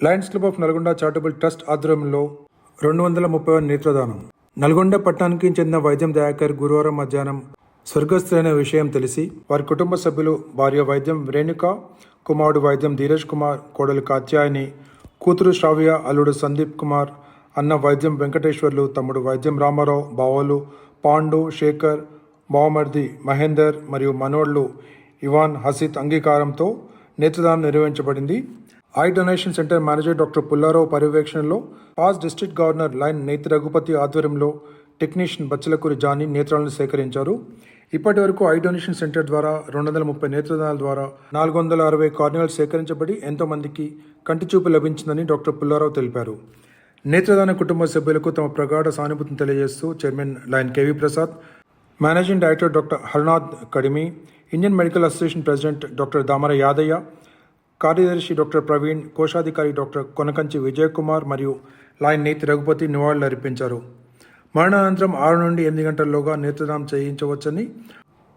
Lions club of Nalgonda charitable trust ఆధ్వర్యంలో 230 నేత్రదానం. నల్గొండ పట్టణానికి చెందిన వైద్యం దయాకర్ గురువారం మధ్యాహ్నం స్వర్గస్థులైన విషయం తెలిసి వారి కుటుంబ సభ్యులు భార్య వైద్యం రేణుక, కుమారుడు వైద్యం ధీరజ్ కుమార్, కోడలు కాత్యాయని, కూతురు శ్రావ్య, అల్లుడు సందీప్ కుమార్, అన్న వైద్యం వెంకటేశ్వర్లు, తమ్ముడు వైద్యం రామారావు, బావలు పాండు, శేఖర్, బావమర్ది మహేందర్ మరియు మనోళ్లు ఇవాన్, హసిత్ అంగీకారంతో నేత్రదానం నిర్వహించబడింది. Eye donation centre manager doctor Pullarao పర్యవేక్షణలో పాస్ డిస్ట్రిక్ట్ గవర్నర్ లైన్ నేతి రఘుపతి ఆధ్వర్యంలో టెక్నీషియన్ బచ్చలకూరి జానీ నేత్రాలను సేకరించారు. ఇప్పటి వరకు ఐ డొనేషన్ సెంటర్ ద్వారా 230 నేత్రదానాల ద్వారా 460 కార్నియాలు సేకరించబడి ఎంతో మందికి కంటి చూపు లభించిందని డాక్టర్ పుల్లారావు తెలిపారు. నేత్రదాన కుటుంబ సభ్యులకు తమ ప్రగాఢ సానుభూతిని తెలియజేస్తూ chairman lion KV Prasad, managing director doctor Harnath Kadimi, Indian medical association president doctor Damara Yadaiah, కార్యదర్శి డాక్టర్ ప్రవీణ్, కోశాధికారి డాక్టర్ కొనకంచి విజయ్ కుమార్ మరియు లైన్ నేతి రఘుపతి నివాళులు అర్పించారు. మరణానంతరం 6 నుండి 8 గంటల్లోగా నేత్రదానం చేయించవచ్చని,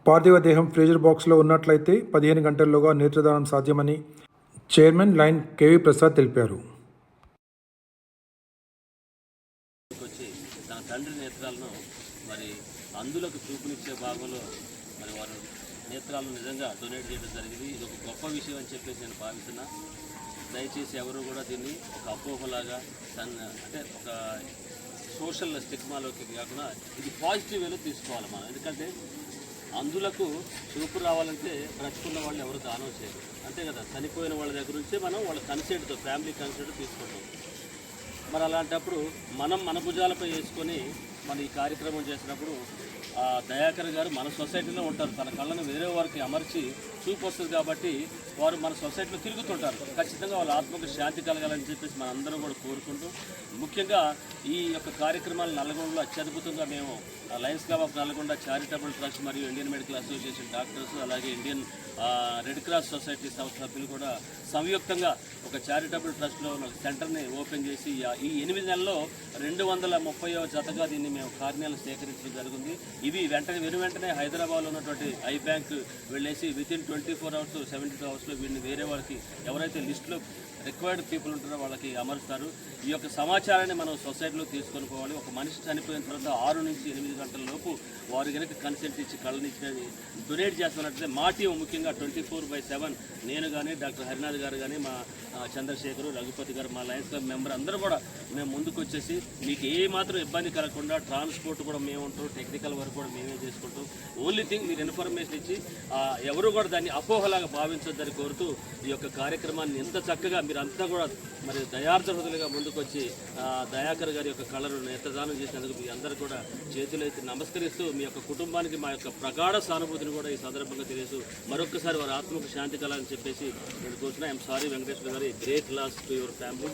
పార్థివ దేహం ఫ్రీజర్ బాక్స్లో ఉన్నట్లయితే 15 గంటల్లోగా నేత్రదానం సాధ్యమని చైర్మన్ లైన్ కేవీ ప్రసాద్ తెలిపారు. తన తండ్రి నేత్రాలను మరి అందులకు చూపునిచ్చే భాగంలో మరి వారు నేత్రాలను నిజంగా డొనేట్ చేయడం జరిగింది. ఇది ఒక గొప్ప విషయం అని చెప్పేసి నేను భావిస్తున్నా. దయచేసి ఎవరు కూడా దీన్ని ఒక అపోహలాగా అంటే ఒక సోషల్ స్టిగ్మాలోకి కాకుండా ఇది పాజిటివ్ వేలో తీసుకోవాలి మనం. ఎందుకంటే అందులకు చూపు రావాలంటే బ్రతుకున్న వాళ్ళు ఎవరు దానం చేయరు, అంతే కదా. చనిపోయిన వాళ్ళ దగ్గర నుంచే మనం వాళ్ళ కన్సెంట్తో, ఫ్యామిలీ కన్సెంట్ తీసుకుంటాం. మరి అలాంటప్పుడు మనం మన భుజాలపై వేసుకొని మన ఈ కార్యక్రమం చేసినప్పుడు దయాకర్ గారు మన సొసైటీలో ఉంటారు. తన కళ్ళను వేరే వారికి అమర్చి చూపు వస్తుంది కాబట్టి వారు మన సొసైటీలో తిరుగుతుంటారు. ఖచ్చితంగా వాళ్ళ ఆత్మకు శాంతి కలగాలని చెప్పేసి మనందరం కూడా కోరుకుంటూ, ముఖ్యంగా ఈ యొక్క కార్యక్రమాలు నల్గొండలో అత్యద్భుతంగా మేము Lions club of Nalgonda charitable trust మరియు ఇండియన్ మెడికల్ అసోసియేషన్ డాక్టర్స్, అలాగే ఇండియన్ రెడ్ క్రాస్ సొసైటీ సభ్యులు కూడా సంయుక్తంగా ఒక చారిటబుల్ ట్రస్ట్లో సెంటర్ని ఓపెన్ చేసి ఈ 8 నెలల్లో 230వ జతగా దీన్ని మేము కార్నియాలు సేకరించడం జరిగింది. ఇవి వెంటనే హైదరాబాద్లో ఉన్నటువంటి ఐ బ్యాంక్ వెళ్ళేసి వితిన్ 24 అవర్స్ 72 అవర్స్లో వీడిని వేరే వాళ్ళకి ఎవరైతే లిస్టులో రిక్వైర్డ్ పీపుల్ ఉంటారో వాళ్ళకి అమరుస్తారు. ఈ యొక్క సమాచారాన్ని మనం సొసైటీలో తీసుకొని పోవాలి. ఒక మనిషి చనిపోయిన తర్వాత 6 నుంచి 8 గంటల లోపు వారు కనుక కన్సెంట్ ఇచ్చి కళ్ళనిచ్చి డొనేట్ చేస్తున్నట్లయితే మా టీం ముఖ్యంగా 24/7 నేను కానీ, డాక్టర్ హరినాథ్ గారు కానీ, మా చంద్రశేఖరు, రఘుపతి గారు, మా లయన్స్ క్లబ్ మెంబర్ అందరూ కూడా మేము ముందుకు వచ్చేసి మీకు ఏ మాత్రం ఇబ్బంది కలగకుండా ట్రాన్స్పోర్ట్ కూడా మేము ఉంటాం, టెక్నికల్ వర్క్ కూడా మేమే చేసుకుంటాం. ఓన్లీ థింగ్ మీరు ఇన్ఫర్మేషన్ ఇచ్చి ఎవరు కూడా దాన్ని అపోహలాగా భావించొద్దని కోరుతూ ఈ యొక్క కార్యక్రమాన్ని ఎంత చక్కగా మీరంతా కూడా మరి దయార్జహృదులుగా ముందుకొచ్చి దయాకర్ గారి యొక్క కళను నేత్రదానం చేసినందుకు మీ అందరూ కూడా చేతులైతే నమస్కరిస్తూ మీ యొక్క కుటుంబానికి మా యొక్క ప్రగాఢ సానుభూతిని కూడా ఈ సందర్భంగా తెలియజేస్తూ మరొక్కసారి వారి ఆత్మకు శాంతి కలాలని చెప్పేసి నేను కోరుతున్నా. ఐఎమ్ సారీ వెంకటేశ్వర గారి, great loss to your family.